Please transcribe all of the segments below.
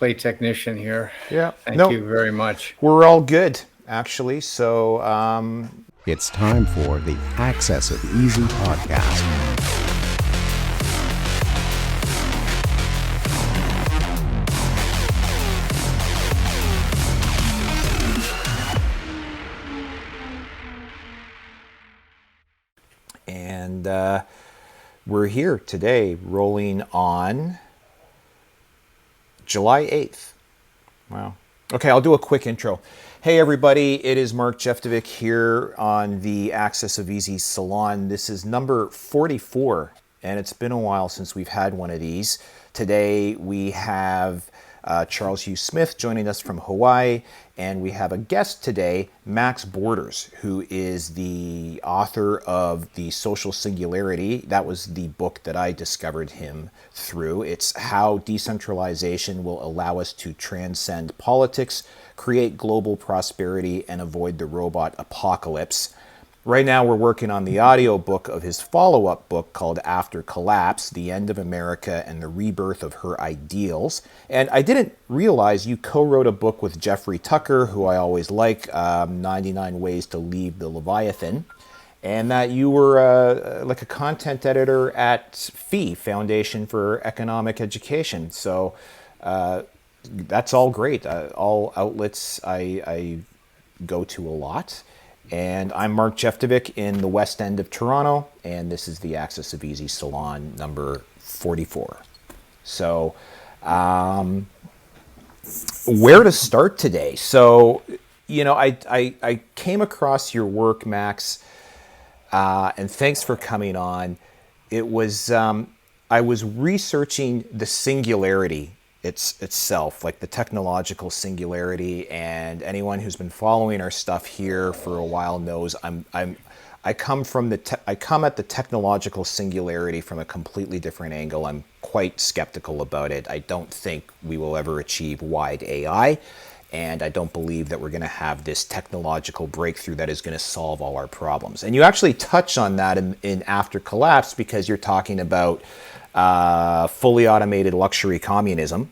play technician here. Yeah. Thank you very much. We're all good, actually. So It's time for the AxisOfEasy podcast. and we're here today rolling on July 8th. Wow. Okay, I'll do a quick intro. Hey everybody, it is Mark Jeftovic here on the AxisOfEasy Salon. This is number 44, and it's been a while since we've had one of these. Today we have Charles Hugh Smith joining us from Hawaii, and we have a guest today, Max Borders, who is the author of The Social Singularity. That was the book that I discovered him through. It's how decentralization will allow us to transcend politics, create global prosperity, and avoid the robot apocalypse. Right now we're working on the audio book of his follow-up book called After Collapse, The End of America and the Rebirth of Her Ideals. And I didn't realize you co-wrote a book with Jeffrey Tucker, who I always like, 99 Ways to Leave the Leviathan, and that you were like a content editor at FEE, Foundation for Economic Education. So that's all great. All outlets I go to a lot. And I'm Mark Jeftovic in the West End of Toronto, and this is the AxisOfEasy Salon number 44. So, where to start today? So, you know, I came across your work, Max, and thanks for coming on. It was, I was researching the singularity itself, like the technological singularity, and anyone who's been following our stuff here for a while knows I come at the technological singularity from a completely different angle. I'm quite skeptical about it. I don't think we will ever achieve wide AI, and I don't believe that we're going to have this technological breakthrough that is going to solve all our problems. And you actually touch on that in After Collapse, because you're talking about fully automated luxury communism,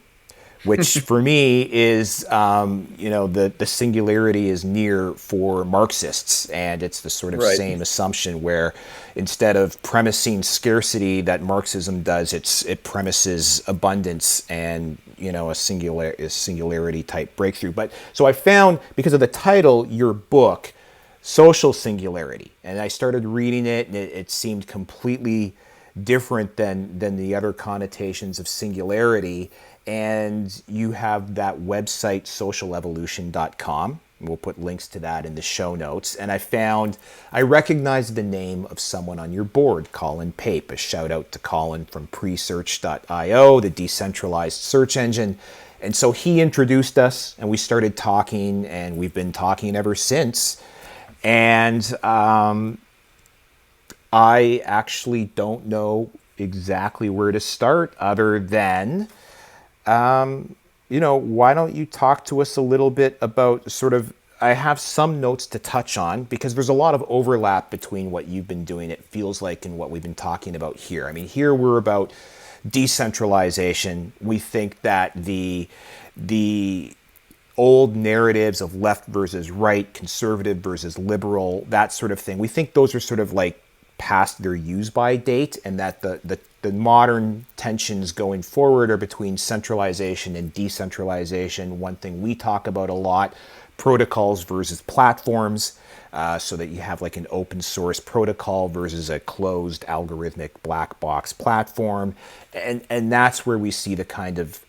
which for me is, the singularity is near for Marxists, and it's the sort of same assumption where instead of premising scarcity that Marxism does, it premises abundance and, a singularity type breakthrough. But so I found, because of the title, your book, Social Singularity, and I started reading it, and it seemed completely different than the other connotations of singularity. And you have that website, socialevolution.com. We'll put links to that in the show notes. And I recognized the name of someone on your board, Colin Pape. A shout out to Colin from presearch.io, the decentralized search engine. And so he introduced us, and we started talking, and we've been talking ever since. And I actually don't know exactly where to start, other than, why don't you talk to us a little bit about I have some notes to touch on, because there's a lot of overlap between what you've been doing, it feels like, and what we've been talking about here. I mean, here we're about decentralization. We think that the old narratives of left versus right, conservative versus liberal, that sort of thing, we think those are sort of like past their use-by date, and that the modern tensions going forward are between centralization and decentralization. One thing we talk about a lot, protocols versus platforms, so that you have like an open source protocol versus a closed algorithmic black box platform, and that's where we see the kind of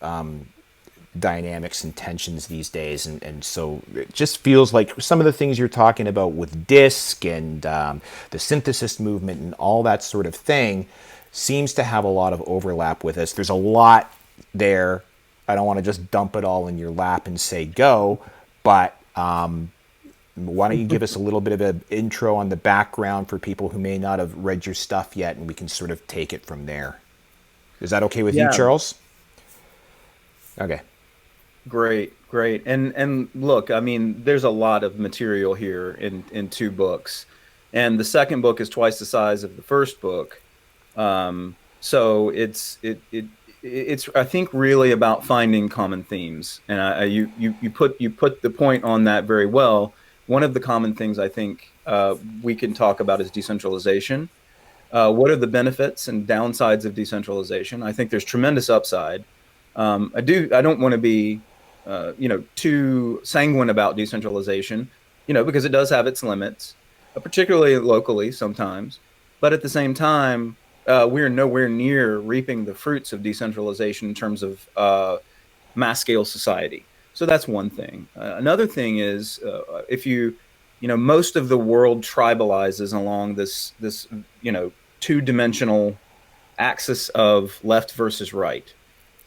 dynamics and tensions these days, and so it just feels like some of the things you're talking about with DISC and the synthesis movement and all that sort of thing seems to have a lot of overlap with us. There's a lot there. I don't want to just dump it all in your lap and say go, but why don't you give us a little bit of an intro on the background for people who may not have read your stuff yet, and we can sort of take it from there. Is that okay with you, Charles? Okay. Great. And look, I mean, there's a lot of material here in two books, and the second book is twice the size of the first book. So it's I think really about finding common themes, and you put the point on that very well. One of the common things I think we can talk about is decentralization. What are the benefits and downsides of decentralization? I think there's tremendous upside. I don't want to be too sanguine about decentralization, because it does have its limits, particularly locally sometimes. But at the same time, we're nowhere near reaping the fruits of decentralization in terms of mass scale society. So that's one thing. Another thing is if most of the world tribalizes along this two-dimensional axis of left versus right,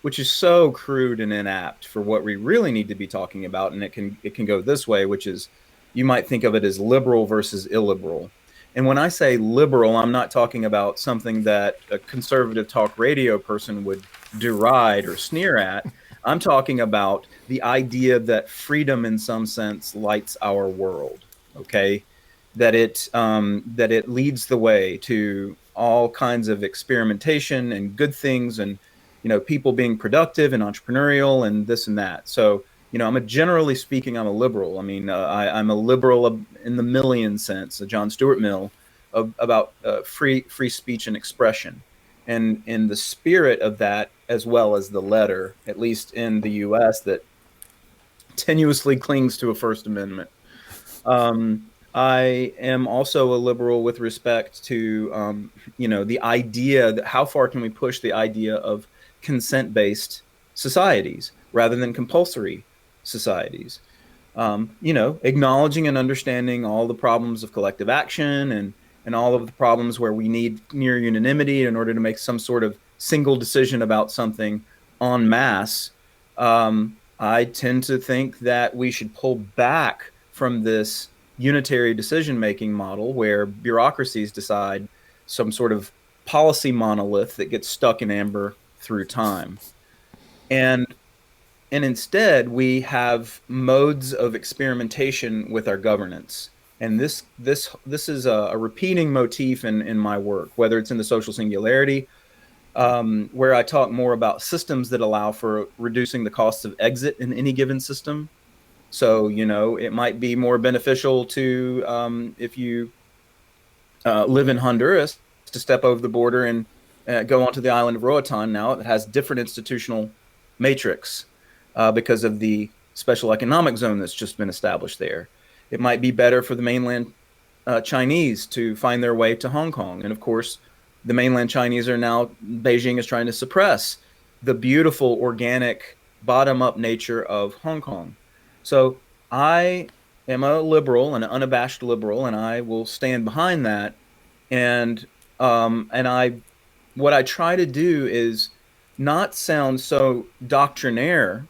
which is so crude and inapt for what we really need to be talking about. And it can go this way, which is, you might think of it as liberal versus illiberal. And when I say liberal, I'm not talking about something that a conservative talk radio person would deride or sneer at. I'm talking about the idea that freedom in some sense lights our world, okay? That it leads the way to all kinds of experimentation and good things, and people being productive and entrepreneurial and this and that. So generally speaking, I'm a liberal. I mean, I'm a liberal in the Millian sense, a John Stuart Mill, about free speech and expression, and in the spirit of that, as well as the letter, at least in the U.S., that tenuously clings to a First Amendment. I am also a liberal with respect to the idea that how far can we push the idea of consent-based societies rather than compulsory societies. Acknowledging and understanding all the problems of collective action and all of the problems where we need near unanimity in order to make some sort of single decision about something en masse. I tend to think that we should pull back from this unitary decision-making model where bureaucracies decide some sort of policy monolith that gets stuck in amber through time. And instead, we have modes of experimentation with our governance. And this is a repeating motif in my work, whether it's in the social singularity, where I talk more about systems that allow for reducing the costs of exit in any given system. So, it might be more beneficial to, if you live in Honduras, to step over the border and go onto the island of Roatan now. It has different institutional matrix because of the special economic zone that's just been established there. It might be better for the mainland Chinese to find their way to Hong Kong. And of course, the mainland Chinese are now, Beijing is trying to suppress the beautiful, organic, bottom-up nature of Hong Kong. So I am a liberal, an unabashed liberal, and I will stand behind that. And what I try to do is not sound so doctrinaire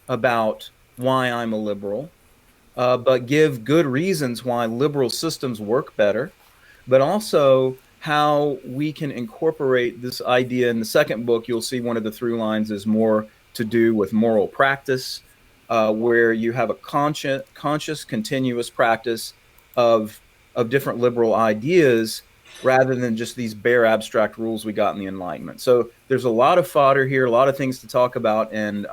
about why I'm a liberal, but give good reasons why liberal systems work better, but also how we can incorporate this idea. In the second book, you'll see one of the through lines is more to do with moral practice, where you have a conscious, continuous practice of different liberal ideas rather than just these bare abstract rules we got in the Enlightenment. So there's a lot of fodder here, a lot of things to talk about, and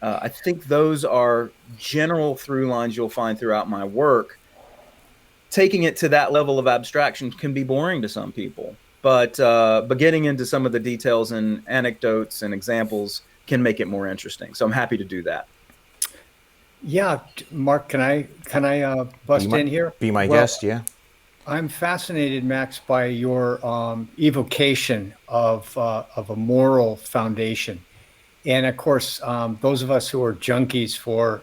I think those are general through lines you'll find throughout my work. Taking it to that level of abstraction can be boring to some people, but getting into some of the details and anecdotes and examples can make it more interesting. So I'm happy to do that. Yeah, Mark, can I bust in here? Be my guest, yeah. I'm fascinated, Max, by your evocation of a moral foundation. And of course, those of us who are junkies for,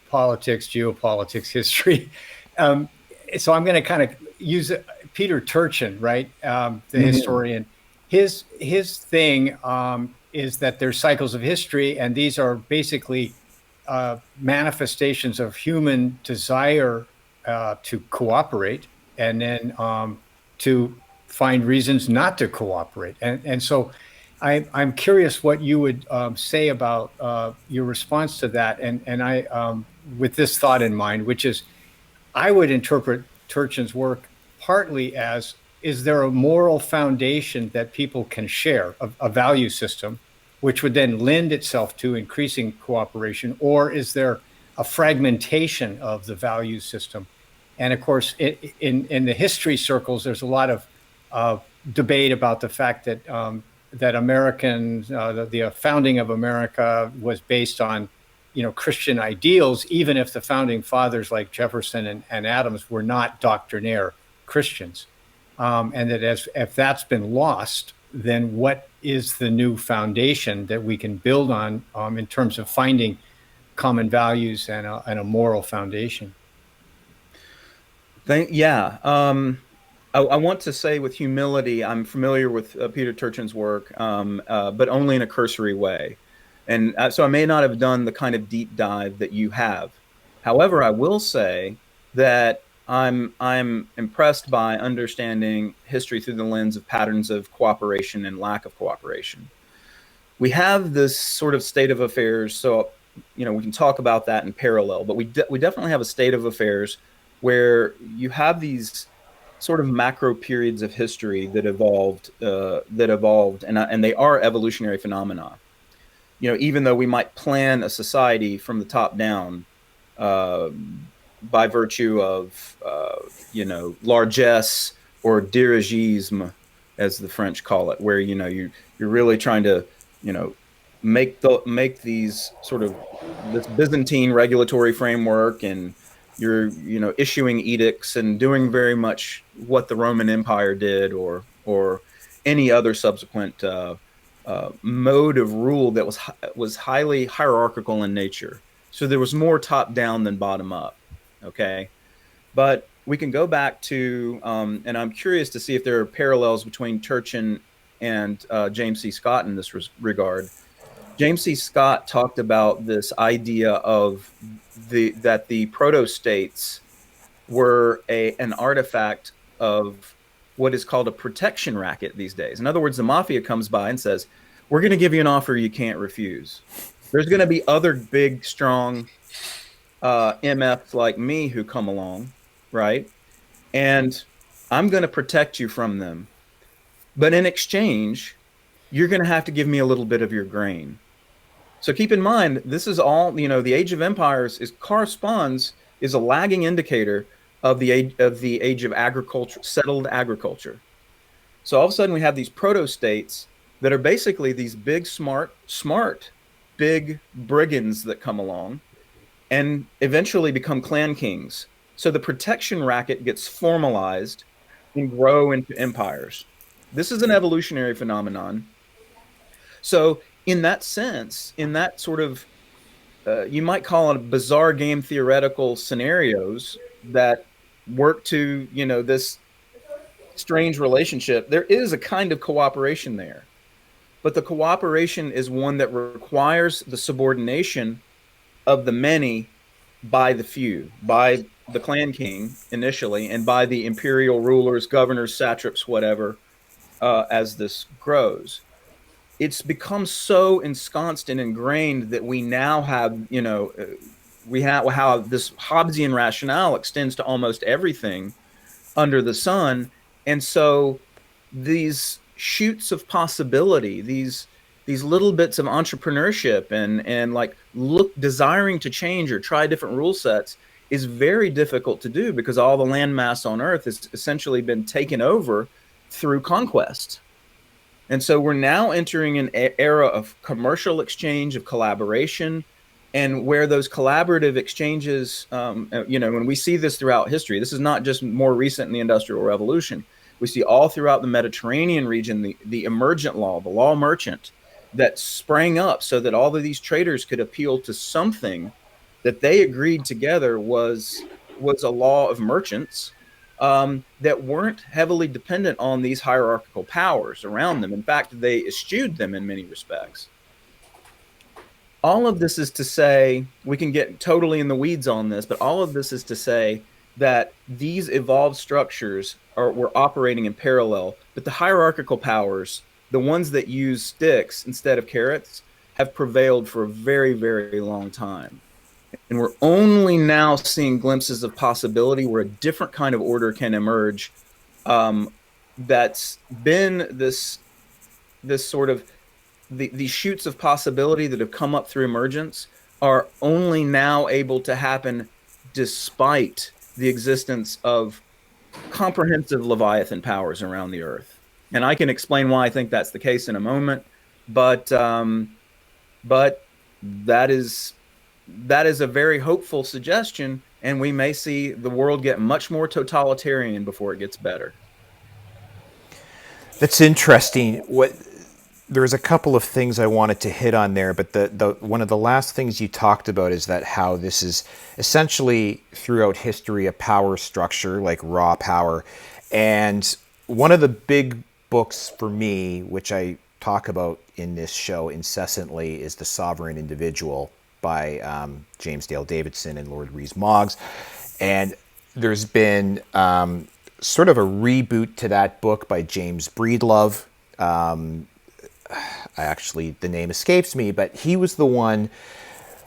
politics, geopolitics, history. So I'm going to kind of use Peter Turchin, right? The historian. His thing is that there's cycles of history, and these are basically manifestations of human desire to cooperate, and then to find reasons not to cooperate. And so I'm curious what you would say about your response to that. And I, with this thought in mind, which is, I would interpret Turchin's work partly as, is there a moral foundation that people can share, a value system, which would then lend itself to increasing cooperation? Or is there a fragmentation of the value system? And of course, in the history circles, there's a lot of debate about the fact that that Americans, the founding of America was based on, Christian ideals, even if the founding fathers like Jefferson and Adams were not doctrinaire Christians. And that if that's been lost, then what is the new foundation that we can build on in terms of finding common values and a moral foundation? I want to say with humility, I'm familiar with Peter Turchin's work, but only in a cursory way. And so I may not have done the kind of deep dive that you have. However, I will say that I'm impressed by understanding history through the lens of patterns of cooperation and lack of cooperation. We have this sort of state of affairs, so we can talk about that in parallel, but we definitely have a state of affairs where you have these sort of macro periods of history that evolved, and they are evolutionary phenomena. Even though we might plan a society from the top down by virtue of, largesse or dirigisme, as the French call it, where you're really trying to make these sort of this Byzantine regulatory framework, and you're issuing edicts and doing very much what the Roman Empire did, or any other subsequent mode of rule that was highly hierarchical in nature. So there was more top down than bottom up. Okay, but we can go back to and I'm curious to see if there are parallels between Turchin and James C. Scott in this regard. James C. Scott talked about this idea of that the proto-states were an artifact of what is called a protection racket these days. In other words, the mafia comes by and says, we're going to give you an offer you can't refuse. There's going to be other big, strong MFs like me who come along, right? And I'm going to protect you from them. But in exchange, you're going to have to give me a little bit of your grain. So keep in mind, this is all, the Age of Empires is a lagging indicator of the age of agriculture, settled agriculture. So all of a sudden we have these proto-states that are basically these big, smart, big brigands that come along and eventually become clan kings. So the protection racket gets formalized and grow into empires. This is an evolutionary phenomenon. So in that sense, in that sort of, you might call it bizarre game theoretical scenarios that work to, this strange relationship, there is a kind of cooperation there. But the cooperation is one that requires the subordination of the many by the few, by the clan king initially, and by the imperial rulers, governors, satraps, whatever, as this grows. It's become so ensconced and ingrained that we now have, we have how this Hobbesian rationale extends to almost everything under the sun. And so these shoots of possibility, these little bits of entrepreneurship and like desiring to change or try different rule sets is very difficult to do because all the landmass on Earth has essentially been taken over through conquest. And so we're now entering an era of commercial exchange, of collaboration, and where those collaborative exchanges, when we see this throughout history, this is not just more recent in the Industrial Revolution. We see all throughout the Mediterranean region, the emergent law, the law merchant, that sprang up so that all of these traders could appeal to something that they agreed together was a law of merchants that weren't heavily dependent on these hierarchical powers around them. In fact, they eschewed them in many respects. All of this is to say, we can get totally in the weeds on this, but all of this is to say that these evolved structures were operating in parallel, but the hierarchical powers, the ones that use sticks instead of carrots, have prevailed for a very, very long time. And we're only now seeing glimpses of possibility where a different kind of order can emerge. That's been this sort of the shoots of possibility that have come up through emergence are only now able to happen despite the existence of comprehensive Leviathan powers around the Earth. And I can explain why I think that's the case in a moment, but that is a very hopeful suggestion, and we may see the world get much more totalitarian before it gets better. That's interesting. There's a couple of things I wanted to hit on there, but the one of the last things you talked about is that how this is essentially throughout history a power structure, like raw power. And one of the big books for me, which I talk about in this show incessantly, is The Sovereign Individual by James Dale Davidson and Lord Rees-Mogg. And there's been sort of a reboot to that book by James Breedlove. Actually, the name escapes me, but he was the one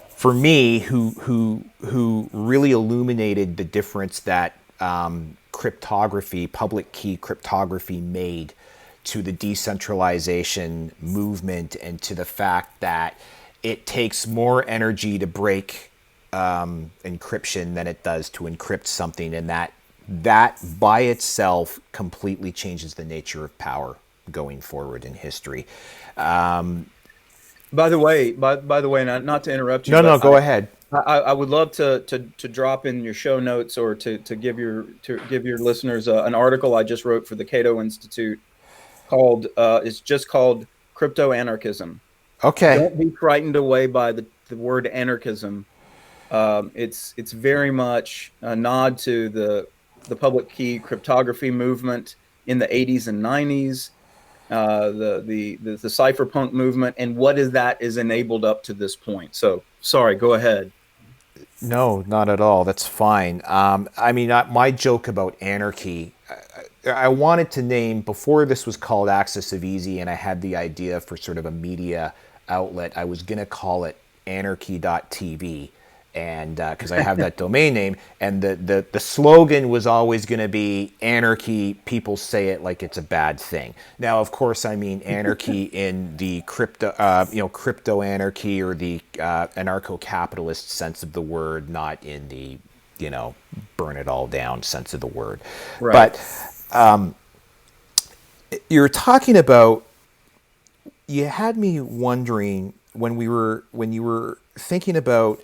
for me who really illuminated the difference that cryptography, public key cryptography, made to the decentralization movement, and to the fact that it takes more energy to break encryption than it does to encrypt something, and that by itself completely changes the nature of power going forward in history. By the way, not to interrupt you. No, go ahead. I would love to drop in your show notes, or to give your listeners an article I just wrote for the Cato Institute called it's just called Crypto Anarchism. Okay. Don't be frightened away by the word anarchism. It's very much a nod to the public key cryptography movement in the 80s and 90s. The cypherpunk movement, and what is that is enabled up to this point. So sorry, go ahead. No, not at all. That's fine. I mean, my joke about anarchy, I wanted to name, before this was called AxisOfEasy, and I had the idea for sort of a media outlet, I was going to call it anarchy.tv. And because I have that domain name, and the slogan was always going to be anarchy. People say it like it's a bad thing. Now, of course, I mean anarchy in the crypto anarchy, or the anarcho-capitalist sense of the word, not in the burn it all down sense of the word. Right. But you're talking about. You had me wondering when you were thinking about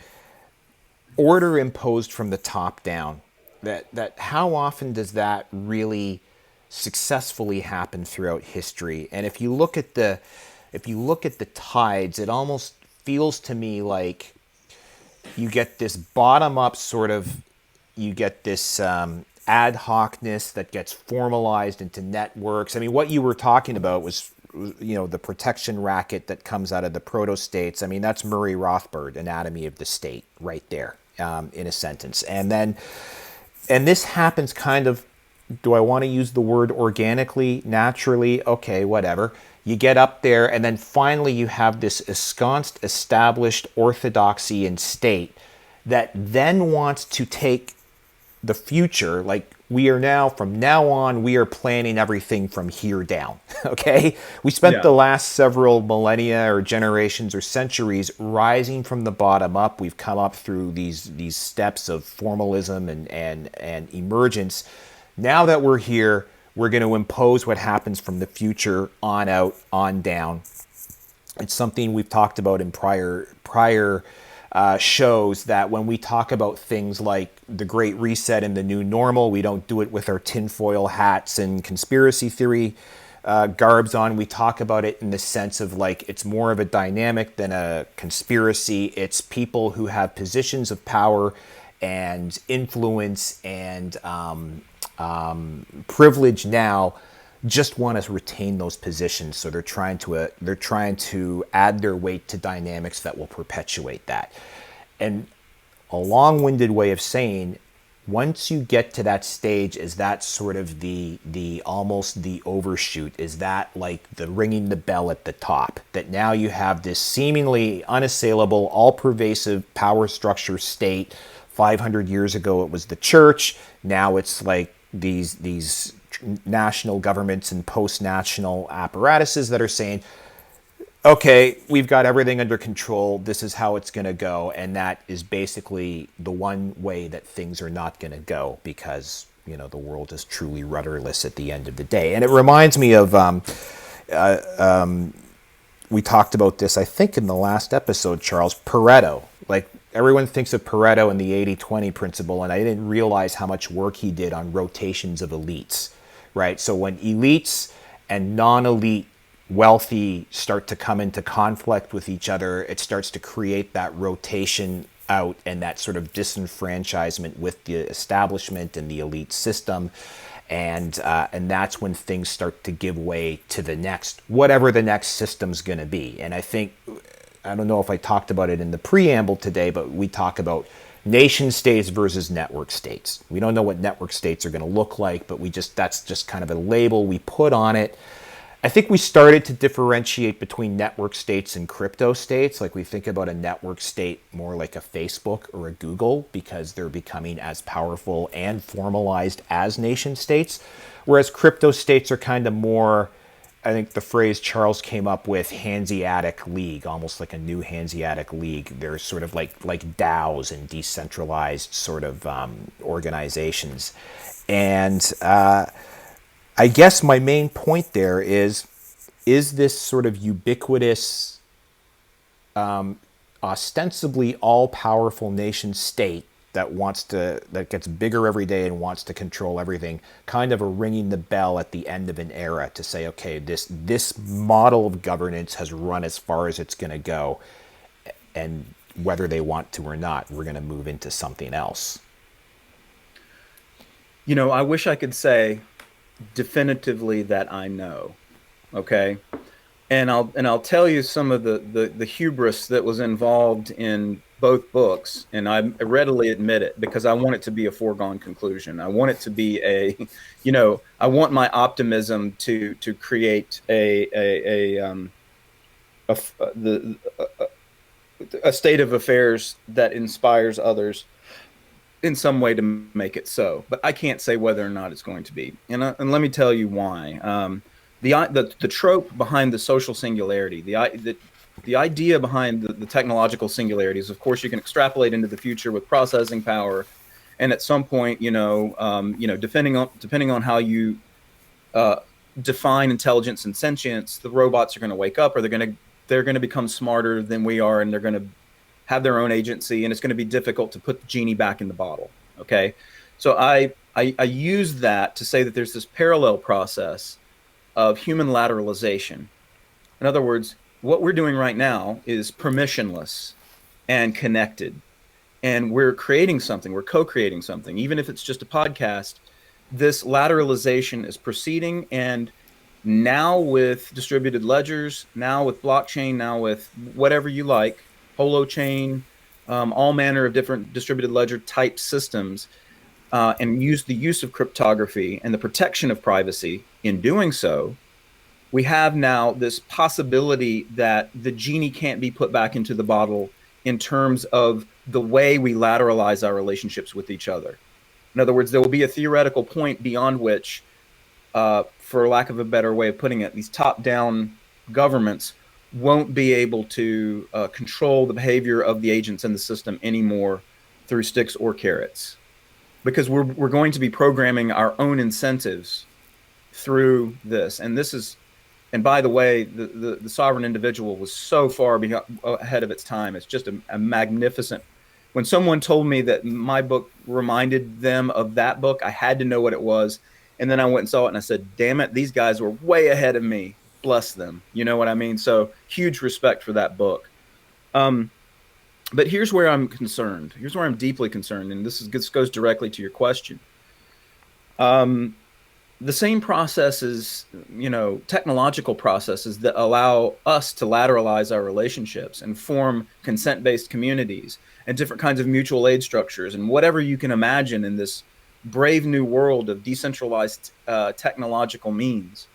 order imposed from the top down, that how often does that really successfully happen throughout history? And if you look at the tides, it almost feels to me like you get this bottom up sort of, you get this ad hocness that gets formalized into networks. I mean, what you were talking about was the protection racket that comes out of the proto-states. I mean, that's Murray Rothbard, Anatomy of the State, right there. In a sentence. And this happens kind of, do I want to use the word organically, naturally? Okay, whatever. You get up there, and then finally you have this ensconced, established orthodoxy in state that then wants to take the future, like from now on, we are planning everything from here down, okay? We spent the last several millennia or generations or centuries rising from the bottom up. We've come up through these steps of formalism and emergence. Now that we're here, we're going to impose what happens from the future on out, on down. It's something we've talked about in prior shows, that when we talk about things like the Great Reset and the new normal, we don't do it with our tinfoil hats and conspiracy theory garbs on. We talk about it in the sense of like it's more of a dynamic than a conspiracy. It's people who have positions of power and influence and privilege now just want to retain those positions, so they're trying to add their weight to dynamics that will perpetuate that. And a long-winded way of saying, once you get to that stage, is that sort of the almost the overshoot? Is that like the ringing the bell at the top? That now you have this seemingly unassailable, all-pervasive power structure state. 500 years ago, it was the church. Now it's like these national governments and post-national apparatuses that are saying, okay, we've got everything under control. This is how it's going to go. And that is basically the one way that things are not going to go, because, the world is truly rudderless at the end of the day. And it reminds me of, we talked about this, I think, in the last episode, Charles, Pareto. Like, everyone thinks of Pareto and the 80-20 principle, and I didn't realize how much work he did on rotations of elites, right? So when elites and non-elite wealthy start to come into conflict with each other, it starts to create that rotation out and that sort of disenfranchisement with the establishment and the elite system. And that's when things start to give way to the next, whatever the next system's going to be. And I think, I don't know if I talked about it in the preamble today, but we talk about nation states versus network states. We don't know what network states are going to look like, but that's just kind of a label we put on it. I think we started to differentiate between network states and crypto states. Like, we think about a network state more like a Facebook or a Google, because they're becoming as powerful and formalized as nation states. Whereas crypto states are kind of more, I think the phrase Charles came up with, Hanseatic League, almost like a new Hanseatic League. They're sort of like DAOs and decentralized sort of organizations. And I guess my main point there is this sort of ubiquitous, ostensibly all-powerful nation state that gets bigger every day and wants to control everything, kind of a ringing the bell at the end of an era to say, okay, this model of governance has run as far as it's going to go, and whether they want to or not, we're going to move into something else. I wish I could say definitively that I know. Okay. And I'll tell you some of the hubris that was involved in both books, and I readily admit it, because I want it to be a foregone conclusion. I want it to be I want my optimism to create a state of affairs that inspires others in some way to make it so. But I can't say whether or not it's going to be. And let me tell you why. The trope behind the social singularity, the idea behind the technological singularities, of course, you can extrapolate into the future with processing power, and at some point, depending on how you define intelligence and sentience, the robots are going to wake up, or they're going to become smarter than we are, and they're going to have their own agency, and it's going to be difficult to put the genie back in the bottle. Okay, so I use that to say that there's this parallel process of human lateralization. In other words, what we're doing right now is permissionless and connected, and we're creating something, we're co-creating something, even if it's just a podcast. This lateralization is proceeding, and now with distributed ledgers, now with blockchain, now with whatever you like, holochain, all manner of different distributed ledger type systems, and the use of cryptography and the protection of privacy. In doing so, we have now this possibility that the genie can't be put back into the bottle in terms of the way we lateralize our relationships with each other. In other words, there will be a theoretical point beyond which, for lack of a better way of putting it, these top-down governments won't be able to control the behavior of the agents in the system anymore through sticks or carrots, because we're going to be programming our own incentives through this. And by the way, the sovereign individual was so far ahead of its time. It's just a magnificent. When someone told me that my book reminded them of that book, I had to know what it was. And then I went and saw it, and I said, damn it, these guys were way ahead of me. Bless them. You know what I mean? So huge respect for that book. But here's where I'm concerned. Here's where I'm deeply concerned. And this goes directly to your question. The same processes, technological processes that allow us to lateralize our relationships and form consent-based communities and different kinds of mutual aid structures and whatever you can imagine in this brave new world of decentralized technological means.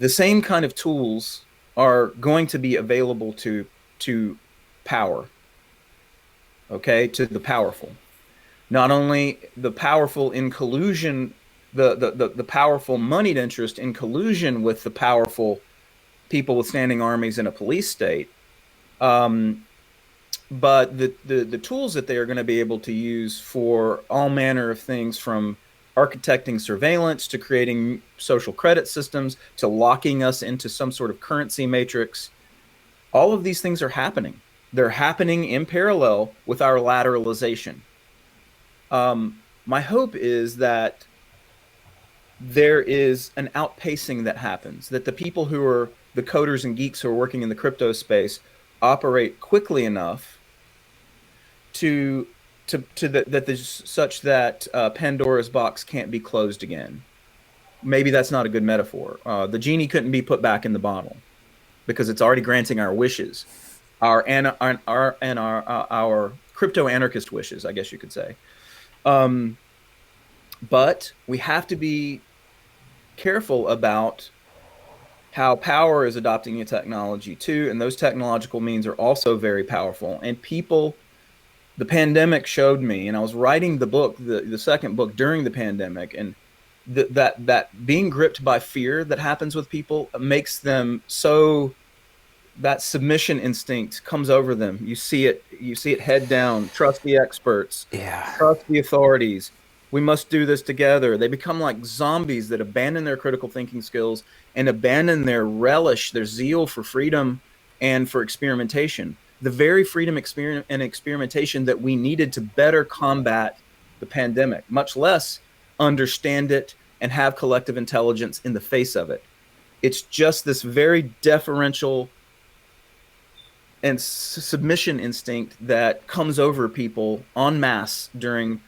The same kind of tools are going to be available to power, okay, to the powerful. Not only the powerful in collusion, the powerful moneyed interest in collusion with the powerful people with standing armies in a police state. But the tools that they are going to be able to use for all manner of things, from architecting surveillance to creating social credit systems to locking us into some sort of currency matrix, all of these things are happening. They're happening in parallel with our lateralization. My hope is that there is an outpacing that happens, that the people who are the coders and geeks who are working in the crypto space operate quickly enough that there's such that Pandora's box can't be closed again. Maybe that's not a good metaphor. The genie couldn't be put back in the bottle because it's already granting our wishes, our crypto anarchist wishes, I guess you could say. But we have to be careful about how power is adopting a technology too, and those technological means are also very powerful. And people, the pandemic showed me, and I was writing the book, the second book during the pandemic, and that being gripped by fear that happens with people makes them so, that submission instinct comes over them. You see it head down. Trust the experts. Yeah. Trust the authorities. We must do this together. They become like zombies that abandon their critical thinking skills and abandon their relish, their zeal for freedom and for experimentation. The very freedom and experimentation that we needed to better combat the pandemic, much less understand it and have collective intelligence in the face of it. It's just this very deferential and submission instinct that comes over people en masse during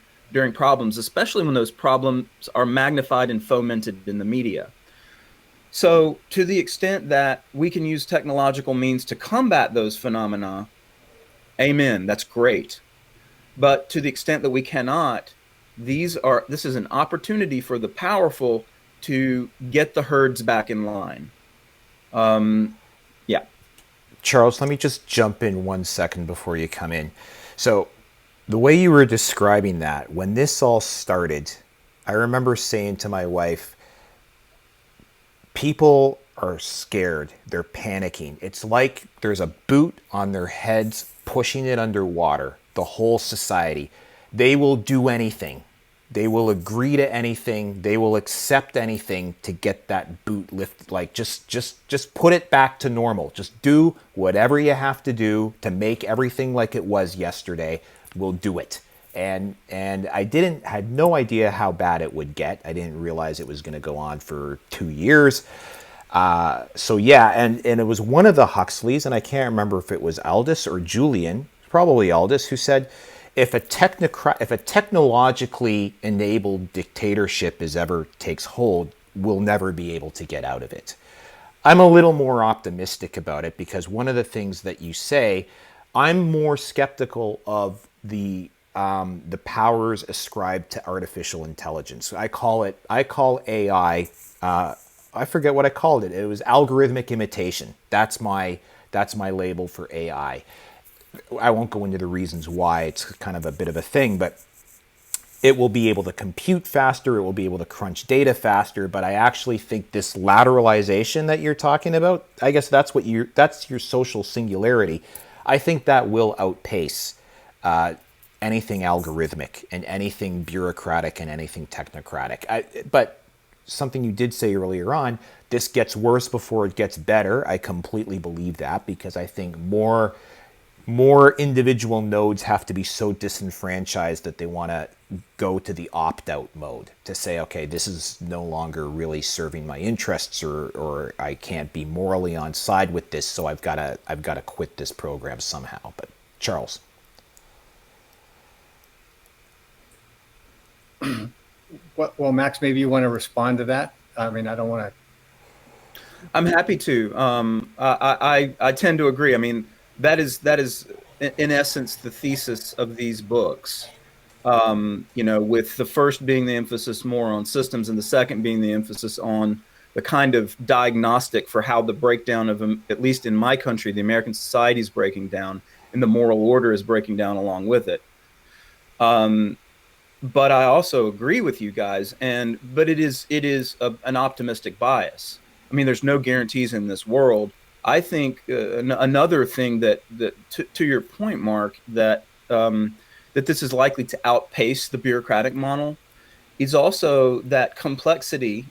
problems, especially when those problems are magnified and fomented in the media. So to the extent that we can use technological means to combat those phenomena, amen, that's great. But to the extent that we cannot, this is an opportunity for the powerful to get the herds back in line. Yeah. Charles, let me just jump in 1 second before you come in. So the way you were describing that, when this all started, I remember saying to my wife, people are scared. They're panicking. It's like there's a boot on their heads pushing it underwater, the whole society. They will do anything. They will agree to anything. They will accept anything to get that boot lifted. Like just put it back to normal. Just do whatever you have to do to make everything like it was yesterday. We'll do it. And I had no idea how bad it would get. I didn't realize it was going to go on for 2 years. So yeah, and it was one of the Huxleys, and I can't remember if it was Aldous or Julian, probably Aldous, who said, if a technologically enabled dictatorship ever takes hold, we'll never be able to get out of it. I'm a little more optimistic about it because one of the things that you say, I'm more skeptical of the powers ascribed to artificial intelligence. I call AI. I forget what I called it. It was algorithmic imitation. That's my label for AI. I won't go into the reasons why. It's kind of a bit of a thing, but it will be able to compute faster. It will be able to crunch data faster. But I actually think this lateralization that you're talking about, I guess that's your social singularity. I think that will outpace anything algorithmic and anything bureaucratic and anything technocratic. But something you did say earlier on, this gets worse before it gets better. I completely believe that because I think more individual nodes have to be so disenfranchised that they want to go to the opt-out mode to say, okay, this is no longer really serving my interests, or I can't be morally on side with this, so I've got to quit this program somehow. But Charles. Well, Max, maybe you want to respond to that. I mean, I don't want to. I'm happy to. I tend to agree. I mean, that is in essence the thesis of these books. With the first being the emphasis more on systems, and the second being the emphasis on the kind of diagnostic for how the breakdown of, at least in my country, the American society is breaking down, and the moral order is breaking down along with it. But I also agree with you guys, but it is an optimistic bias. I mean, there's no guarantees in this world. I think another thing that to your point, Mark, that this is likely to outpace the bureaucratic model is also that complexity.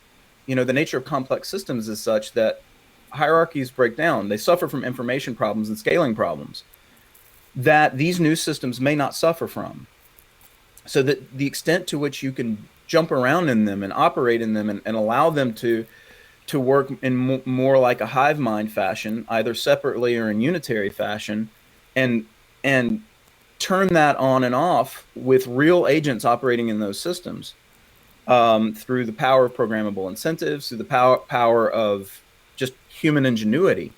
You know, the nature of complex systems is such that hierarchies break down. They suffer from information problems and scaling problems that these new systems may not suffer from. So that the extent to which you can jump around in them and operate in them and allow them to work in more like a hive mind fashion, either separately or in unitary fashion, and turn that on and off with real agents operating in those systems, through the power of programmable incentives, through the power of just human ingenuity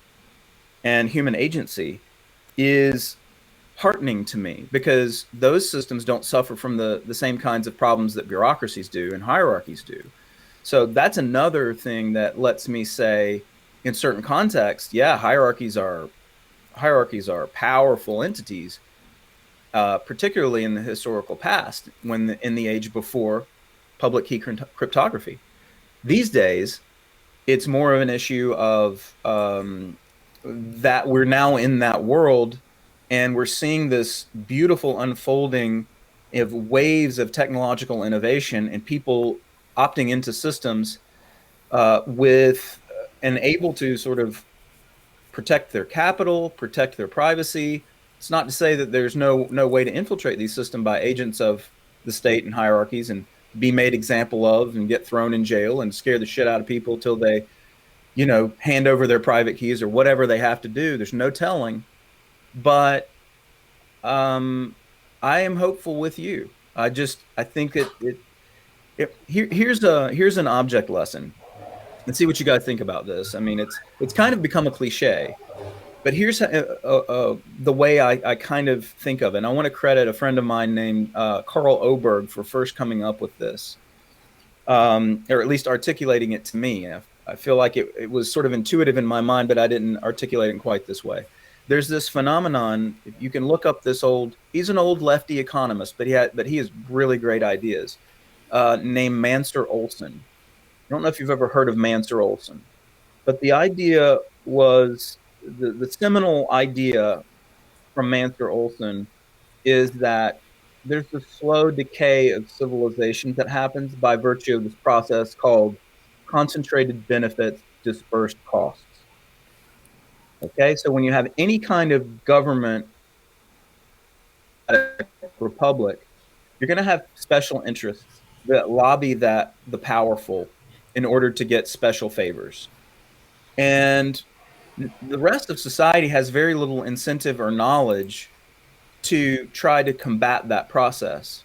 and human agency, is heartening to me, because those systems don't suffer from the same kinds of problems that bureaucracies do and hierarchies do. So that's another thing that lets me say, in certain contexts, yeah, hierarchies are powerful entities, particularly in the historical past, in the age before public key cryptography. These days, it's more of an issue of that we're now in that world, and we're seeing this beautiful unfolding of waves of technological innovation and people opting into systems with and able to sort of protect their capital, protect their privacy. It's not to say that there's no way to infiltrate these systems by agents of the state and hierarchies and be made example of and get thrown in jail and scare the shit out of people till they, hand over their private keys or whatever they have to do. There's no telling. But I am hopeful with you. I think here's an object lesson. Let's see what you guys think about this. I mean, it's kind of become a cliche, but here's the way I kind of think of it. And I want to credit a friend of mine named Carl Oberg for first coming up with this, or at least articulating it to me. I feel like it was sort of intuitive in my mind, but I didn't articulate it quite this way. There's this phenomenon. You can look up he's an old lefty economist, but he has really great ideas, named Mansur Olson. I don't know if you've ever heard of Mansur Olson, but the idea was the seminal idea from Mansur Olson is that there's a slow decay of civilization that happens by virtue of this process called concentrated benefits, dispersed costs. Okay, so when you have any kind of government republic, you're going to have special interests that lobby the powerful in order to get special favors. And the rest of society has very little incentive or knowledge to try to combat that process.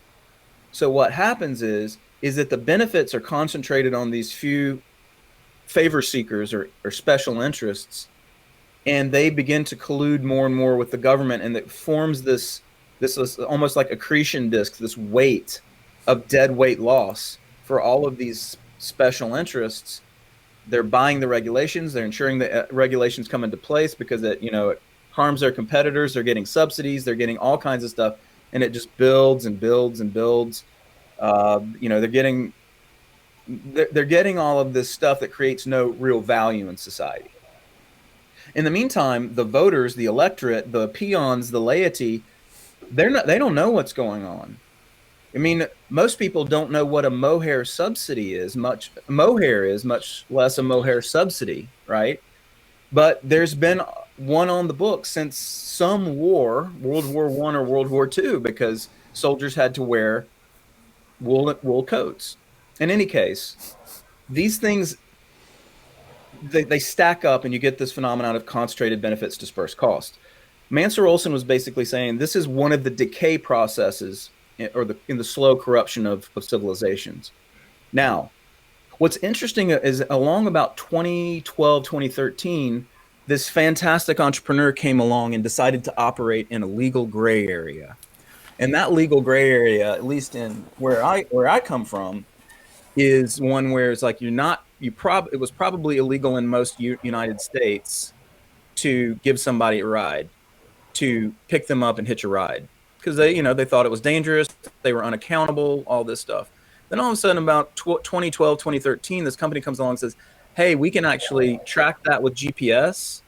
So what happens is that the benefits are concentrated on these few favor seekers or special interests, and they begin to collude more and more with the government, and it forms this is almost like accretion disk, this weight of dead weight loss for all of these special interests. They're buying the regulations, they're ensuring that regulations come into place because it harms their competitors, they're getting subsidies, they're getting all kinds of stuff, and it just builds and builds and builds. They're getting all of this stuff that creates no real value in society. In the meantime, the voters, the electorate, the peons, the laity, they don't know what's going on. I mean, most people don't know what a mohair subsidy is. Mohair is much less a mohair subsidy, right? But there's been one on the books since some war, World War I or World War II, because soldiers had to wear wool coats. In any case, these things, they stack up, and you get this phenomenon of concentrated benefits, dispersed cost. Mansur Olson was basically saying this is one of the decay processes in the slow corruption of civilizations. Now, what's interesting is along about 2012, 2013, this fantastic entrepreneur came along and decided to operate in a legal gray area. And that legal gray area, at least in where I come from, is one where it's like it was probably illegal in most United States to give somebody a ride, to pick them up and hitch a ride, because they thought it was dangerous, they were unaccountable, all this stuff. Then all of a sudden, about 2012, 2013, this company comes along and says, hey, we can actually track that with GPS,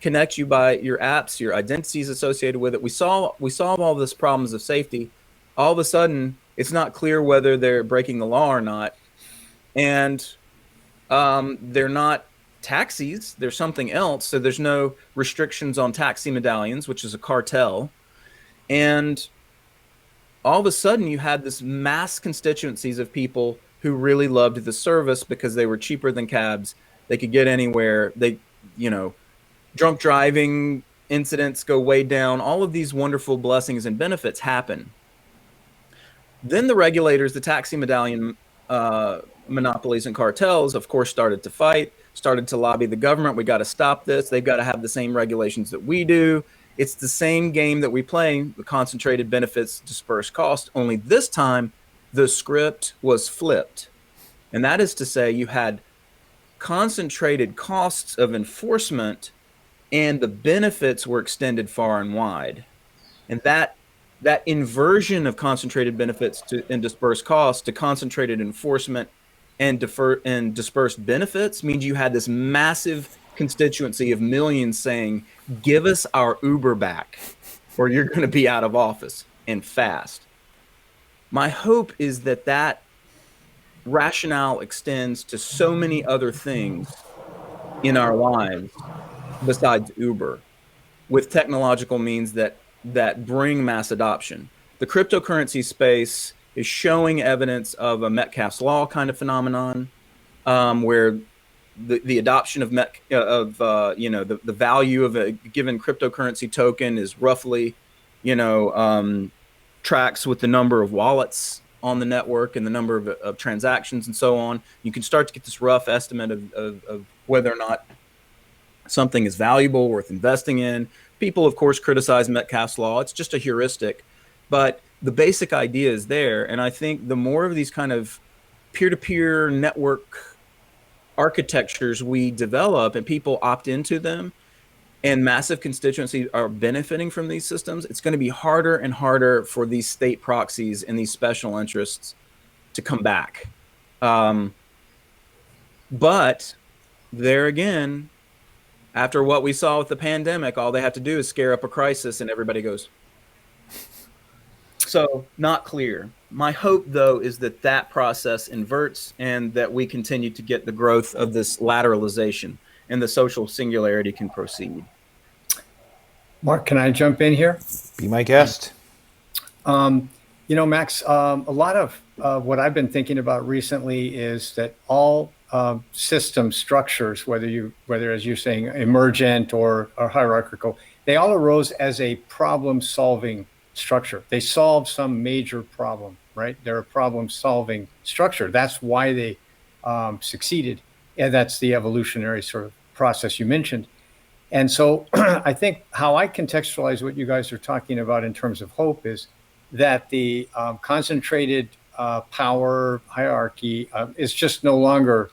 connect you by your apps, your identities associated with it. We solve all this problems of safety. All of a sudden, it's not clear whether they're breaking the law or not, and they're not taxis. They're something else. So there's no restrictions on taxi medallions, which is a cartel, and all of a sudden you had this mass constituencies of people who really loved the service because they were cheaper than cabs. They could get anywhere. You know, drunk driving incidents go way down. All of these wonderful blessings and benefits happen. Then the regulators, the taxi medallion monopolies and cartels, of course, started to fight, started to lobby the government. We got to stop this. They've got to have the same regulations that we do. It's the same game that we play, the concentrated benefits, dispersed cost, only this time the script was flipped. And that is to say, you had concentrated costs of enforcement and the benefits were extended far and wide. And that inversion of concentrated benefits and dispersed costs to concentrated enforcement and dispersed benefits means you had this massive constituency of millions saying, give us our Uber back or you're going to be out of office, and fast. My hope is that that rationale extends to so many other things in our lives besides Uber, with technological means that bring mass adoption. The cryptocurrency space is showing evidence of a Metcalfe's law kind of phenomenon, where the adoption of the value of a given cryptocurrency token is roughly, tracks with the number of wallets on the network and the number of transactions and so on. You can start to get this rough estimate of whether or not something is valuable, worth investing in. People, of course, criticize Metcalfe's law. It's just a heuristic, but the basic idea is there. And I think the more of these kind of peer-to-peer network architectures we develop and people opt into them, and massive constituencies are benefiting from these systems, it's going to be harder and harder for these state proxies and these special interests to come back. But there again, after what we saw with the pandemic, all they have to do is scare up a crisis and everybody goes. So not clear. My hope, though, is that that process inverts and that we continue to get the growth of this lateralization and the social singularity can proceed. Mark, can I jump in here? Be my guest. Max, a lot of what I've been thinking about recently is that all system structures, whether as you're saying emergent or hierarchical, they all arose as a problem-solving structure. They solve some major problem, right? They're a problem-solving structure. That's why they succeeded, and that's the evolutionary sort of process you mentioned. And so I think how I contextualize what you guys are talking about in terms of hope is that the concentrated power hierarchy is just no longer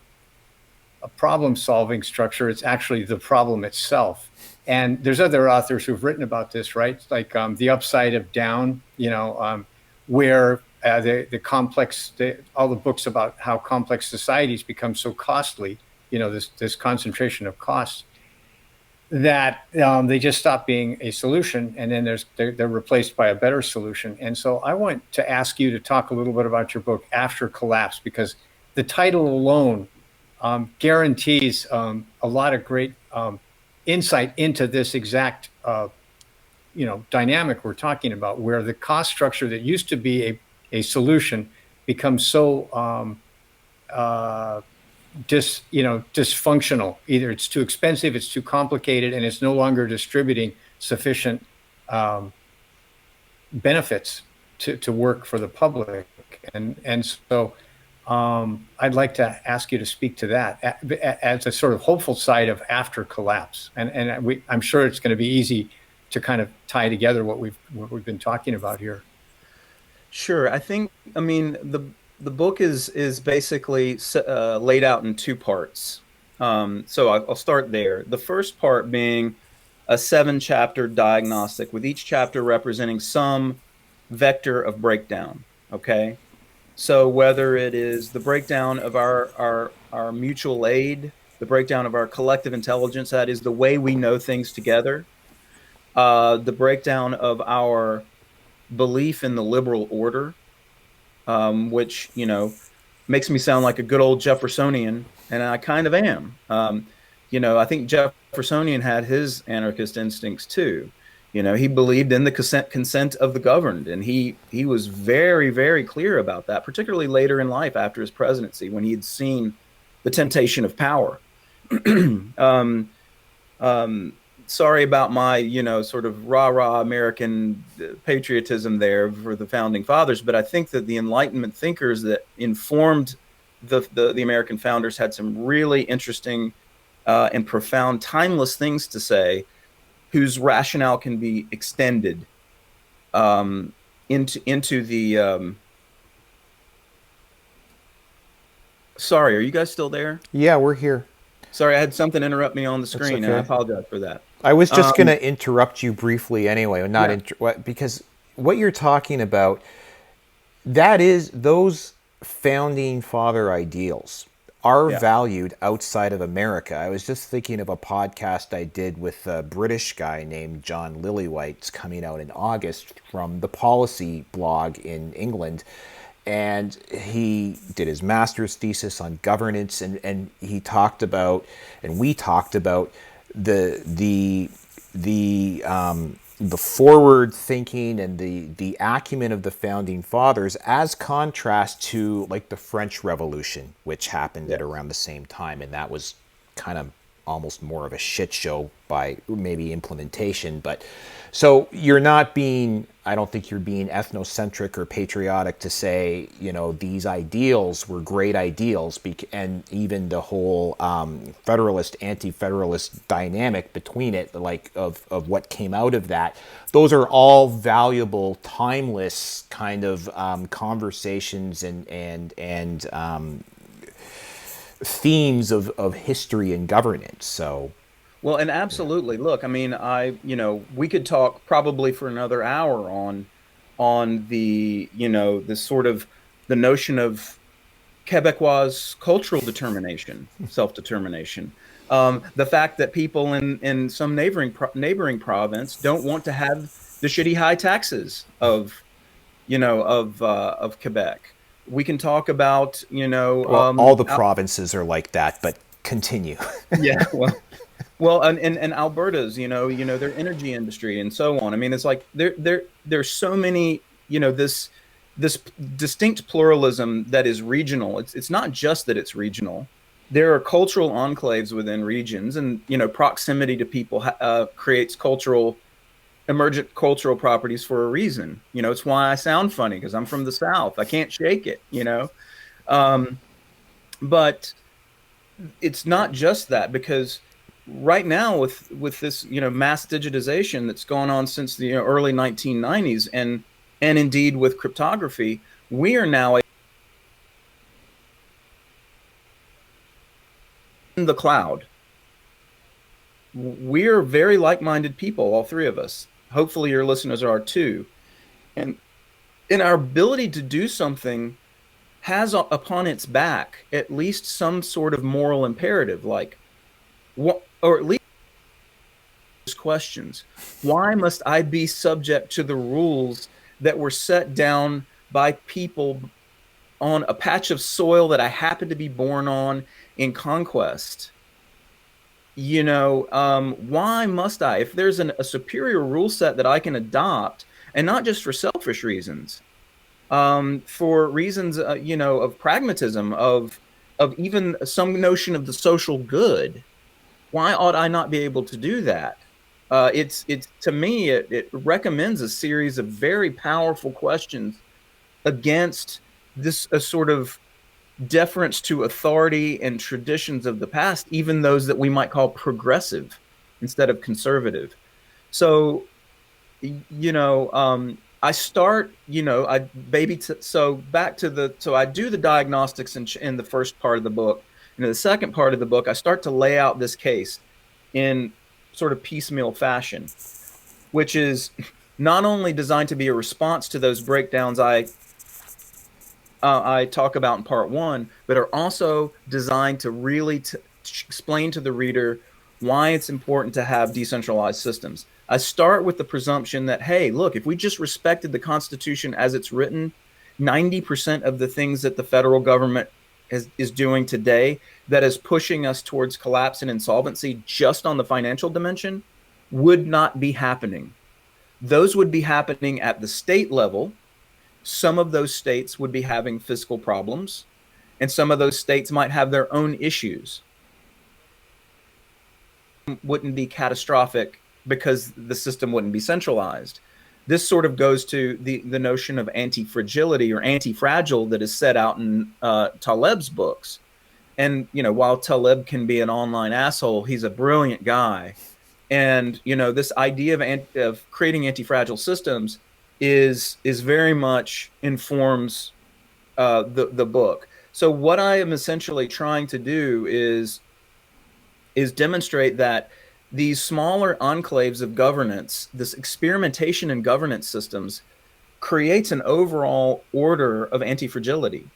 a problem-solving structure. It's actually the problem itself. And there's other authors who've written about this, right? Like The Upside of Down, where the complex, all the books about how complex societies become so costly, this concentration of costs, that they just stop being a solution, and then they're replaced by a better solution. And so I want to ask you to talk a little bit about your book, After Collapse, because the title alone guarantees a lot of great insight into this exact dynamic we're talking about, where the cost structure that used to be a solution becomes so dysfunctional. Either it's too expensive, it's too complicated, and it's no longer distributing sufficient benefits to work for the public. And so I'd like to ask you to speak to that as a sort of hopeful side of After Collapse. And I'm sure it's going to be easy to kind of tie together what we've been talking about here. Sure. The book is basically laid out in two parts. So I'll start there. The first part being a 7-chapter diagnostic, with each chapter representing some vector of breakdown. Okay. So whether it is the breakdown of our mutual aid the breakdown of our collective intelligence, that is the way we know things together, the breakdown of our belief in the liberal order, which, makes me sound like a good old Jeffersonian, and I kind of am. I think Jeffersonian had his anarchist instincts too. He believed in the consent of the governed, and he was very, very clear about that, particularly later in life after his presidency, when he had seen the temptation of power. um, Sorry about my, sort of rah-rah American patriotism there for the founding fathers, but I think that the Enlightenment thinkers that informed the American founders had some really interesting and profound, timeless things to say, whose rationale can be extended into the. Sorry, are you guys still there? Yeah, we're here. Sorry, I had something interrupt me on the screen, and I okay. apologize for that. I was just going to interrupt you briefly anyway, because what you're talking about, that is, those founding father ideals are valued outside of America. I was just thinking of a podcast I did with a British guy named John Lillywhite. It's coming out in August from the Policy blog in England. And he did his master's thesis on governance, and he talked about, and we talked about the forward thinking and the acumen of the founding fathers as contrast to like the French Revolution, which happened at around the same time, and that was kind of almost more of a shit show by maybe implementation. But so you're not being, I don't think you're being ethnocentric or patriotic to say, these ideals were great ideals, and even the whole federalist, anti-federalist dynamic between it, like of what came out of that, those are all valuable, timeless kind of conversations and themes of history and governance. So. Well, and absolutely. Look, I mean, we could talk probably for another hour on the, this sort of the notion of Quebecois cultural determination, self-determination. The fact that people in some neighboring province don't want to have the shitty high taxes of Quebec. We can talk about, all the provinces are like that, but continue. Yeah, well, and Alberta's, their energy industry and so on. I mean, it's like there's so many, this distinct pluralism that is regional. It's not just that it's regional. There are cultural enclaves within regions, and proximity to people creates emergent cultural properties for a reason. It's why I sound funny, because I'm from the South. I can't shake it. But it's not just that, because right now with this mass digitization that's gone on since the early 1990s, and indeed with cryptography, we are now in the cloud. We're very like-minded people, all three of us. Hopefully your listeners are too, and our ability to do something has upon its back at least some sort of moral imperative, like what, or at least questions. Why must I be subject to the rules that were set down by people on a patch of soil that I happen to be born on in conquest? Why must I? If there's a superior rule set that I can adopt, and not just for selfish reasons, for reasons, of pragmatism, of even some notion of the social good, why ought I not be able to do that? It's to me, it recommends a series of very powerful questions against this sort of deference to authority and traditions of the past, even those that we might call progressive instead of conservative. So, I start, so I do the diagnostics in the first part of the book. And in the second part of the book, I start to lay out this case in sort of piecemeal fashion, which is not only designed to be a response to those breakdowns I talk about in part one, but are also designed to really explain to the reader why it's important to have decentralized systems. I start with the presumption that, hey, look, if we just respected the Constitution as it's written, 90% of the things that the federal government is doing today that is pushing us towards collapse and insolvency just on the financial dimension would not be happening. Those would be happening at the state level. Some of those states would be having fiscal problems, and some of those states might have their own issues. Wouldn't be catastrophic because the system wouldn't be centralized. This sort of goes to the notion of anti-fragility or anti-fragile that is set out in Taleb's books. And, you know, while Taleb can be an online asshole, he's a brilliant guy. And, you know, this idea of creating anti-fragile systems is very much informs the book. So what I am essentially trying to do is demonstrate that these smaller enclaves of governance, this experimentation in governance systems, creates an overall order of anti-fragility,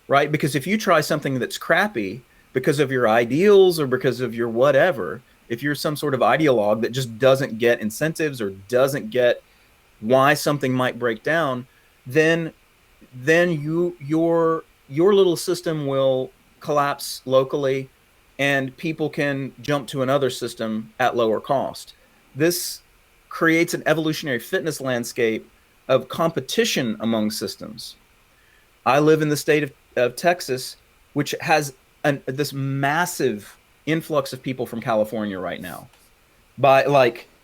right? Because if you try something that's crappy because of your ideals or because of your whatever, if you're some sort of ideologue that just doesn't get incentives or doesn't get why something might break down, then your little system will collapse locally, and people can jump to another system at lower cost. This creates an evolutionary fitness landscape of competition among systems. I live in the state of Texas, which has this massive influx of people from California right now.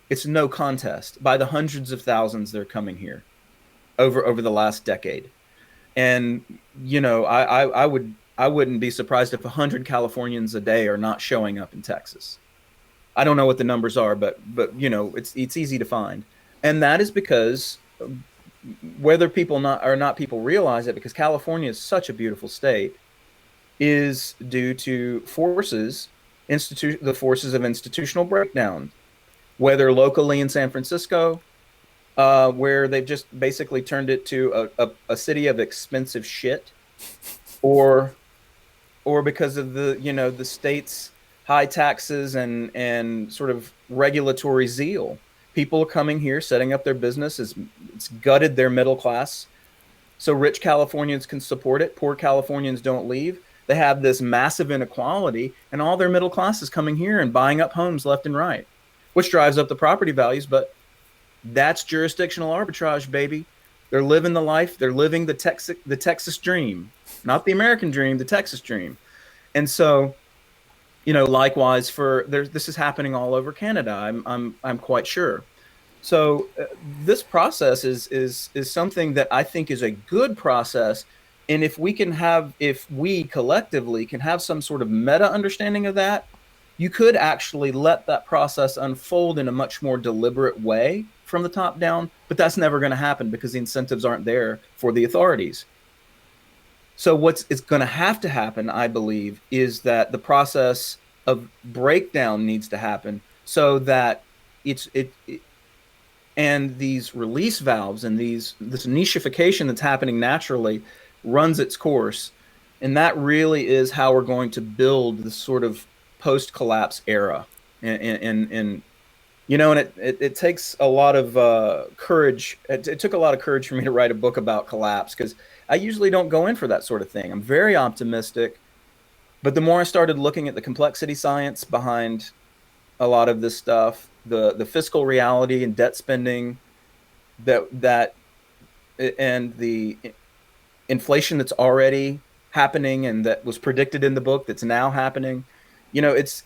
It's no contest. By the hundreds of thousands they're coming here over the last decade. And, you know, I wouldn't be surprised if 100 Californians a day are not showing up in Texas. I don't know what the numbers are, but you know, it's easy to find. And that is because whether people people realize it, because California is such a beautiful state, is due to the forces of institutional breakdown, whether locally in San Francisco, where they've just basically turned it to a city of expensive shit, or because of the state's high taxes and sort of regulatory zeal. People are coming here, setting up their business. It's gutted their middle class. So rich Californians can support it. Poor Californians don't leave. They have this massive inequality, and all their middle class is coming here and buying up homes left and right, which drives up the property values. But that's jurisdictional arbitrage, baby. They're living the life. They're living the Texas dream, not the American dream, the Texas dream. And so, you know, likewise this is happening all over Canada. I'm quite sure. So this process is something that I think is a good process. And if we collectively can have some sort of meta understanding of that, you could actually let that process unfold in a much more deliberate way from the top down, but that's never going to happen because the incentives aren't there for the authorities. So is going to have to happen, I believe, is that the process of breakdown needs to happen so that and these release valves and this nichification that's happening naturally runs its course. And that really is how we're going to build this sort of post-collapse era. And you know, and it takes a lot of courage. It took a lot of courage for me to write a book about collapse, because I usually don't go in for that sort of thing. I'm very optimistic. But the more I started looking at the complexity science behind a lot of this stuff, the fiscal reality and debt spending, that and the inflation that's already happening and that was predicted in the book that's now happening, you know, it's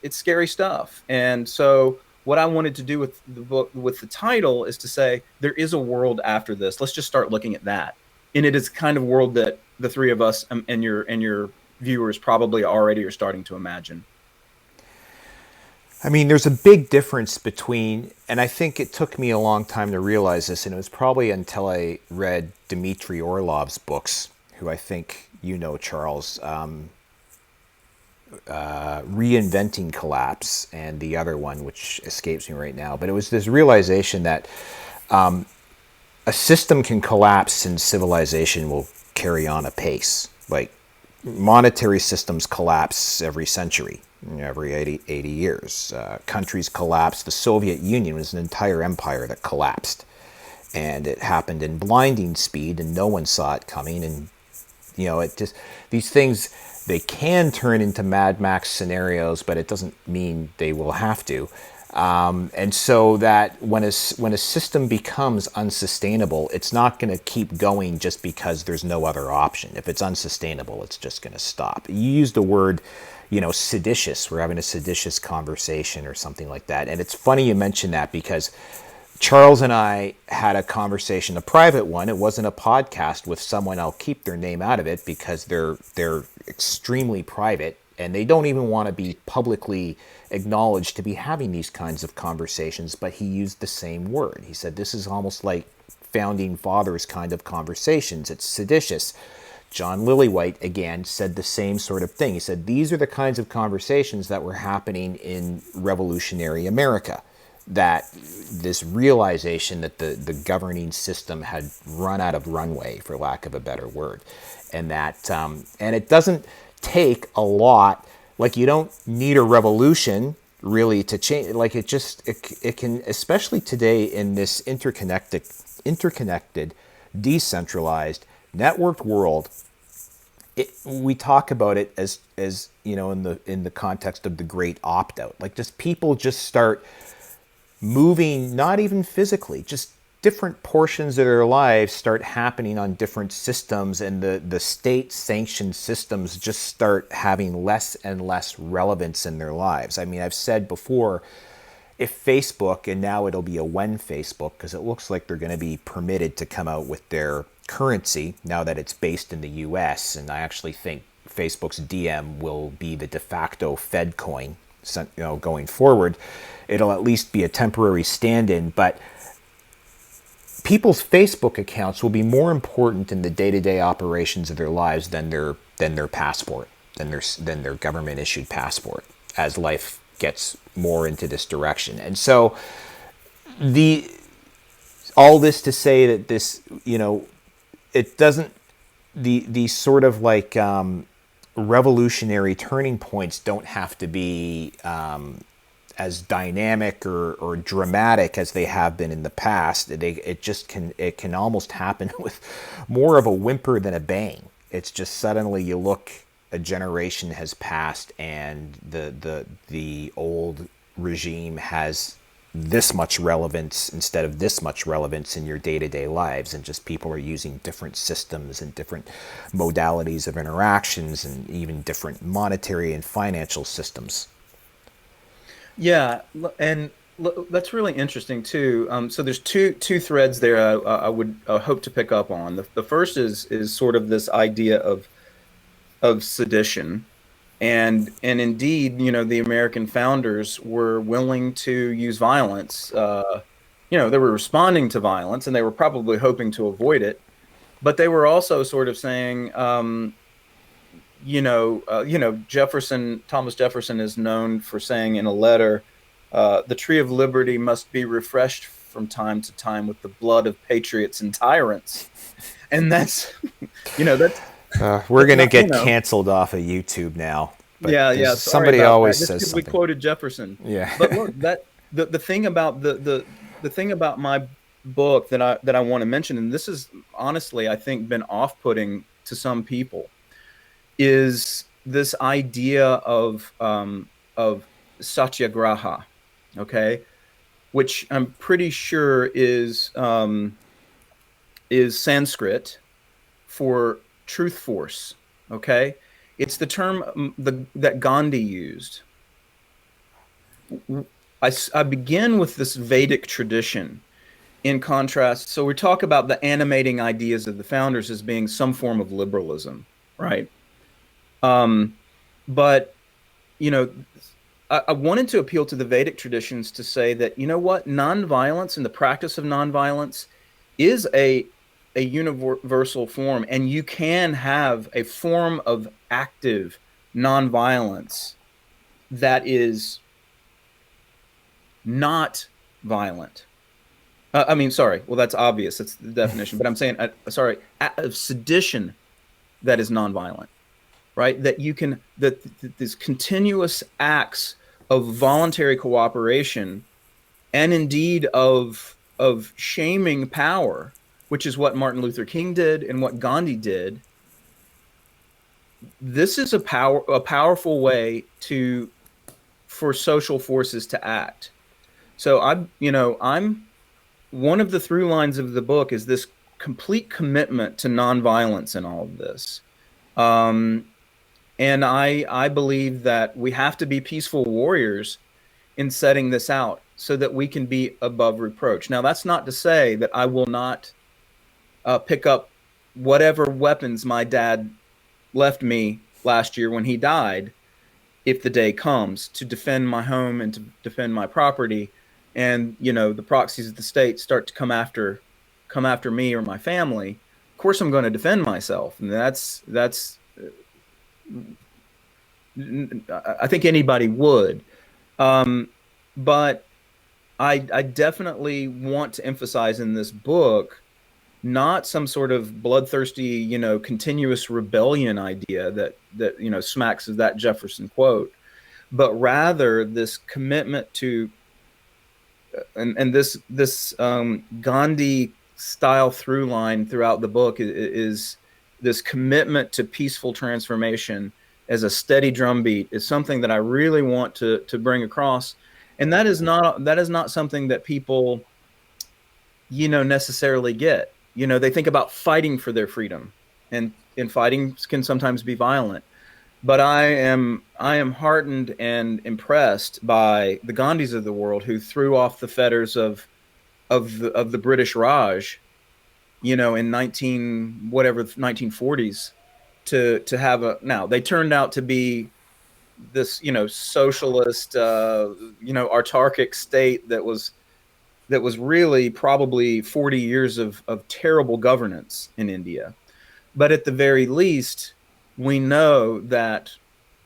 scary stuff. And so what I wanted to do with the book, with the title, is to say there is a world after this. Let's just start looking at that. And it is kind of world that the three of us and your viewers probably already are starting to imagine. I mean, there's a big difference between, and I think it took me a long time to realize this, and it was probably until I read Dmitry Orlov's books, who I think you know, Charles, Reinventing Collapse, and the other one, which escapes me right now. But it was this realization that a system can collapse and civilization will carry on apace. Like, monetary systems collapse every century, every 80 years. Countries collapse. The Soviet Union was an entire empire that collapsed. And it happened in blinding speed, and no one saw it coming. And, it just, these things, they can turn into Mad Max scenarios, but it doesn't mean they will have to. And so that when a system becomes unsustainable, it's not going to keep going just because there's no other option. If it's unsustainable, it's just going to stop. You used the word, seditious. We're having a seditious conversation or something like that. And it's funny you mentioned that, because Charles and I had a conversation, a private one. It wasn't a podcast, with someone. I'll keep their name out of it because they're extremely private, and they don't even want to be publicly acknowledged to be having these kinds of conversations. But he used the same word. He said, this is almost like founding fathers kind of conversations. It's seditious. John Lillywhite, again, said the same sort of thing. He said, these are the kinds of conversations that were happening in revolutionary America. That this realization that the governing system had run out of runway, for lack of a better word. And that, and it doesn't take a lot. Like, you don't need a revolution really to change. Like, it can, especially today in this interconnected, decentralized, networked world. We talk about it as in the context of the great opt-out. Like, just people just start moving, not even physically, just different portions of their lives start happening on different systems, and the state-sanctioned systems just start having less and less relevance in their lives. I mean, I've said before, if Facebook, and now it'll be a when Facebook, because it looks like they're going to be permitted to come out with their currency now that it's based in the US, and I actually think Facebook's DM will be the de facto Fed coin, going forward. It'll at least be a temporary stand-in, but people's Facebook accounts will be more important in the day-to-day operations of their lives than their passport, than their government-issued passport, as life gets more into this direction. And so all this to say that this, it doesn't, the sort of like revolutionary turning points don't have to be as dynamic or dramatic as they have been in the past. It can almost happen with more of a whimper than a bang. It's just suddenly you look, a generation has passed, and the old regime has this much relevance instead of this much relevance in your day-to-day lives, and just people are using different systems and different modalities of interactions, and even different monetary and financial systems. Yeah, and that's really interesting too. So there's two threads there I would hope to pick up on. The first is sort of this idea of sedition, and indeed, the American founders were willing to use violence. They were responding to violence, and they were probably hoping to avoid it, but they were also sort of saying, Thomas Jefferson is known for saying in a letter, the tree of liberty must be refreshed from time to time with the blood of patriots and tyrants. And that's, we're going to get canceled off of YouTube now. But yeah. Somebody always says something. We quoted Jefferson. Yeah. But look, the thing about the thing about my book that I want to mention, and this is honestly, I think, been off-putting to some people, is this idea of Satyagraha, okay, which I'm pretty sure is Sanskrit for Truthforce, okay? It's the term that Gandhi used. I begin with this Vedic tradition in contrast. So we talk about the animating ideas of the founders as being some form of liberalism, right? But, I wanted to appeal to the Vedic traditions to say that, nonviolence and the practice of nonviolence is a universal form, and you can have a form of active nonviolence that is not violent. Well, that's obvious. That's the definition. But I'm saying, of sedition that is nonviolent. right? That this continuous acts of voluntary cooperation, and indeed of shaming power, which is what Martin Luther King did and what Gandhi did. This is a powerful way for social forces to act. So I'm one of the through lines of the book is this complete commitment to nonviolence in all of this. And I believe that we have to be peaceful warriors in setting this out so that we can be above reproach. Now, that's not to say that I will not pick up whatever weapons my dad left me last year when he died, if the day comes, to defend my home and to defend my property. And the proxies of the state start to come after me or my family. Of course, I'm going to defend myself, and that's I think anybody would. But I definitely want to emphasize in this book not some sort of bloodthirsty, continuous rebellion idea that smacks of that Jefferson quote, but rather this commitment to, and this Gandhi style through line throughout the book is this commitment to peaceful transformation as a steady drumbeat is something that I really want to bring across. And that is not something that people, necessarily get. They think about fighting for their freedom, and fighting can sometimes be violent. But I am heartened and impressed by the Gandhis of the world who threw off the fetters of the British Raj, in 1940s, to have now they turned out to be this socialist autarkic state that was really probably 40 years of terrible governance in India. But at the very least, we know that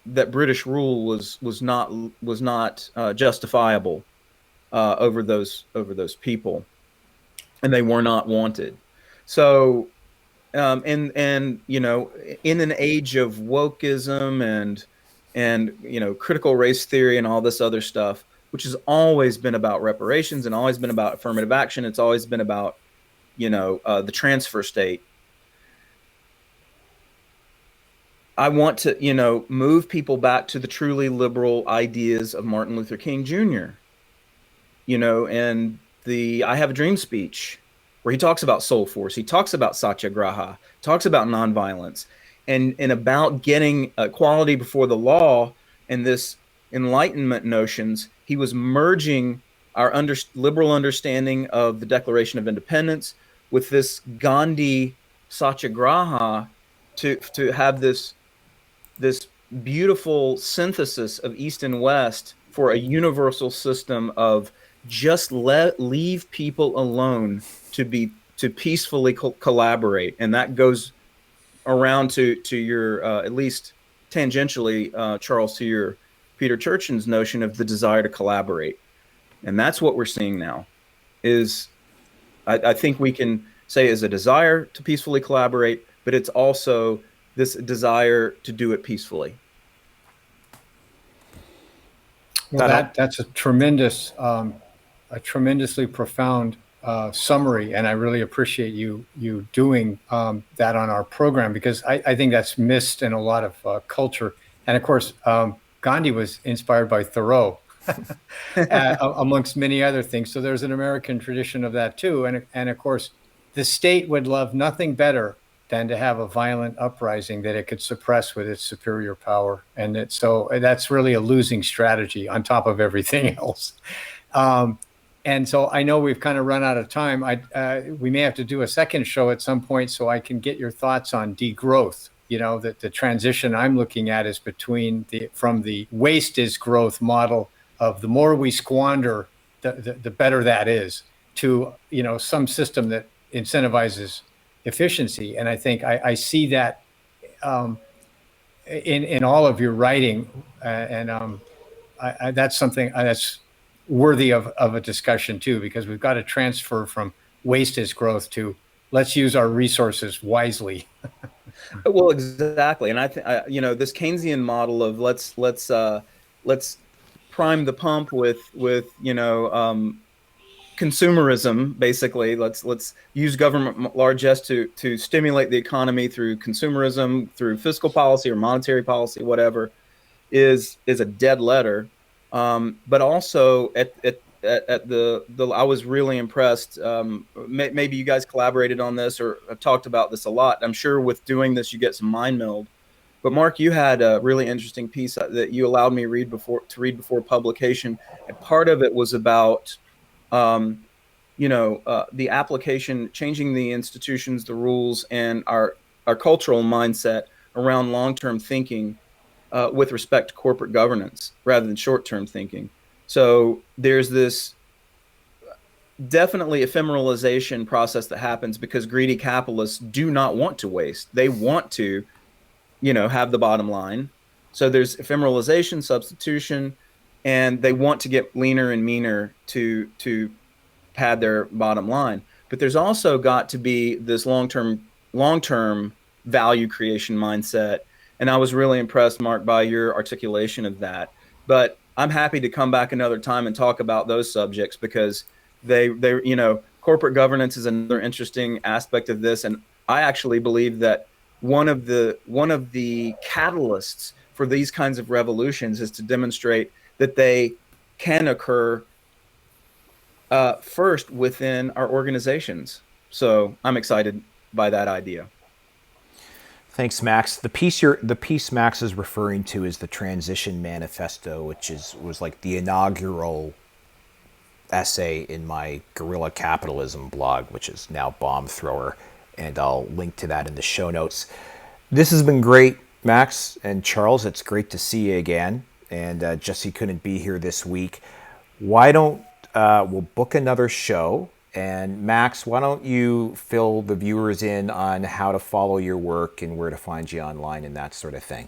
British rule was not justifiable over those people, and they were not wanted. So, in an age of wokeism and critical race theory and all this other stuff, which has always been about reparations and always been about affirmative action, it's always been about the transfer state. I want to, move people back to the truly liberal ideas of Martin Luther King Jr., and the I Have a Dream speech, where he talks about soul force. He talks about Satyagraha, talks about nonviolence, and about getting equality before the law and this Enlightenment notions. He was merging our liberal understanding of the Declaration of Independence with this Gandhi Satyagraha to have this beautiful synthesis of East and West for a universal system of just leave people alone to peacefully collaborate. And that goes around to your at least tangentially, Charles, to your Peter Turchin's notion of the desire to collaborate. And that's what we're seeing now. Is I think we can say is a desire to peacefully collaborate, but it's also this desire to do it peacefully. Well, that's a tremendously profound summary, and I really appreciate you doing that on our program, because I think that's missed in a lot of culture. And of course, Gandhi was inspired by Thoreau, amongst many other things. So there's an American tradition of that too. And of course, the state would love nothing better than to have a violent uprising that it could suppress with its superior power. And so that's really a losing strategy on top of everything else. And so I know we've kind of run out of time. We may have to do a second show at some point so I can get your thoughts on degrowth. That the transition I'm looking at is from the waste is growth model of the more we squander, the better that is, to, some system that incentivizes efficiency. And I think I see that in all of your writing, and that's something that's worthy of a discussion too, because we've got to transfer from waste is growth to let's use our resources wisely. Well, exactly, and I think this Keynesian model of let's prime the pump with consumerism. Basically, let's use government largesse to stimulate the economy through consumerism, through fiscal policy or monetary policy, whatever, is a dead letter. But also at the I was really impressed. Maybe you guys collaborated on this or have talked about this a lot. I'm sure with doing this you get some mind meld. But Mark, you had a really interesting piece that you allowed me to read before publication, and part of it was about the application, changing the institutions, the rules, and our cultural mindset around long-term thinking with respect to corporate governance rather than short-term thinking. So there's this definitely ephemeralization process that happens because greedy capitalists do not want to waste. They want to, have the bottom line. So there's ephemeralization, substitution, and they want to get leaner and meaner to pad their bottom line. But there's also got to be this long-term value creation mindset. And I was really impressed, Mark, by your articulation of that. But I'm happy to come back another time and talk about those subjects because they corporate governance is another interesting aspect of this. And I actually believe that one of the catalysts for these kinds of revolutions is to demonstrate that they can occur first within our organizations. So I'm excited by that idea. Thanks, Max. The piece Max is referring to is the Transition Manifesto, which was like the inaugural essay in my Guerrilla Capitalism blog, which is now Bomb Thrower, and I'll link to that in the show notes. This has been great, Max and Charles. It's great to see you again. And Jesse couldn't be here this week. Why don't we'll book another show? And Max, why don't you fill the viewers in on how to follow your work and where to find you online and that sort of thing?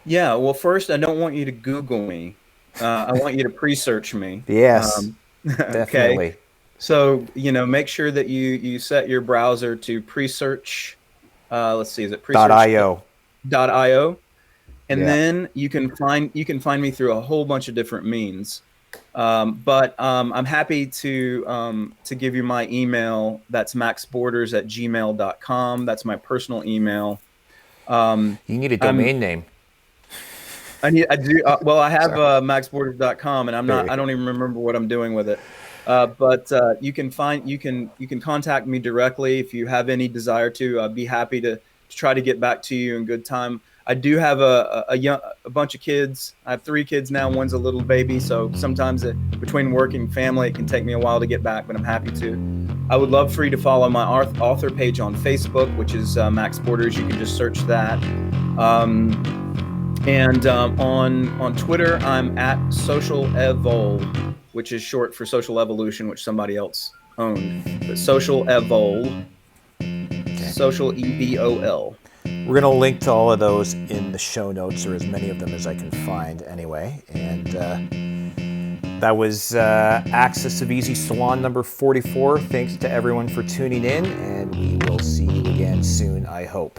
Yeah, well, first, I don't want you to Google me. I want you to pre-search me. Yes, definitely. Okay. So, make sure that you set your browser to pre-search. Let's see, is it .io? .io. And Yeah. then you can find me through a whole bunch of different means. But I'm happy to give you my email. That's maxborders@gmail.com. That's my personal email. You need a domain name. I do. Well, I have maxborders.com, and I don't even remember what I'm doing with it. But you can contact me directly if you have any desire to. I'd be happy to try to get back to you in good time. I do have a bunch of kids. I have 3 kids now. One's a little baby, so sometimes between work and family, it can take me a while to get back, but I'm happy to. I would love for you to follow my author page on Facebook, which is Max Borders. You can just search that. And on Twitter, I'm at SocialEvol, which is short for Social Evolution, which somebody else owned. But SocialEvol, Social EVOL. We're going to link to all of those in the show notes, or as many of them as I can find anyway. And that was AxisOfEasy Salon number 44. Thanks to everyone for tuning in, and we will see you again soon, I hope.